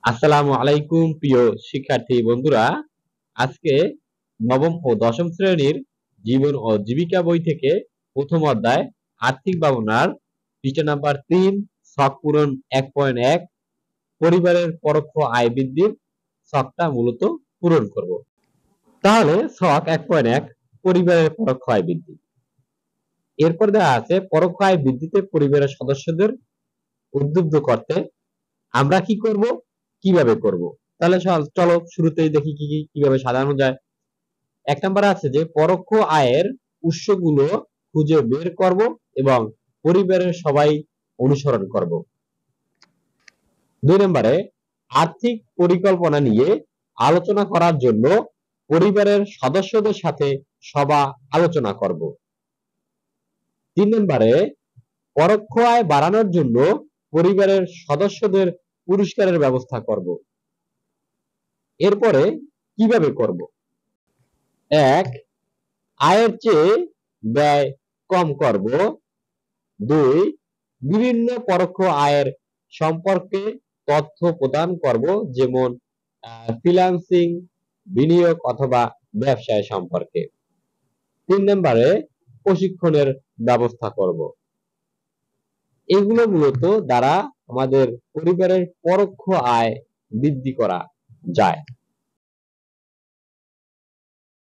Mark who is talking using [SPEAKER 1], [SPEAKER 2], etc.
[SPEAKER 1] আসসালামু আলাইকুম প্রিয় শিক্ষার্থী বন্ধুরা। আজকে নবম ও দশম শ্রেণীর জীবন ও জীবিকা বই থেকে প্রথম অধ্যায় আর্থিক ভাবনার পৃষ্ঠা নাম্বার 3 ছক পূরণ 1.1 পরিবারের পরোক্ষ আয় বৃদ্ধির ছকটা মূলত পূরণ করব। তাহলে ছক 1.1 পরিবারের পরোক্ষ আয় বৃদ্ধি। এরপর দেওয়া আছে পরোক্ষ আয় বৃদ্ধিতে পরিবারের সদস্যদের উদ্বুদ্ধ করতে আমরা কি করব, কিভাবে করব। তাহলে চলো শুরুতেই দেখি কিভাবে সাজানো যায়। 1 নম্বরে আছে যে পরোক্ষ আয়ের উৎসগুলো খুঁজে বের করব এবং পরিবারের সবাই অনুসরণ করব। 2 নম্বরে আর্থিক পরিকল্পনা নিয়ে আলোচনা করার জন্য পরিবারের সদস্যদের সাথে সভা আলোচনা করব। 3 নম্বরে পরোক্ষ আয় বাড়ানোর জন্য পরিবারের সদস্যদের পুরস্কারের ব্যবস্থা করব। এরপরে কিভাবে করব? 1 আয়ের চেয়ে ব্যয় কম করব। 2 বিভিন্ন পরোক্ষ আয়ের সম্পর্কে তথ্য প্রদান করব, যেমন ফ্রিল্যান্সিং, বিনিয়োগ অথবা ব্যবসায় সম্পর্কে। 3 নম্বরে প্রশিক্ষণের ব্যবস্থা করব। এগুলো মূলত দ্বারা আমাদের পরিবারের পরোক্ষ আয় বৃদ্ধি করা যায়।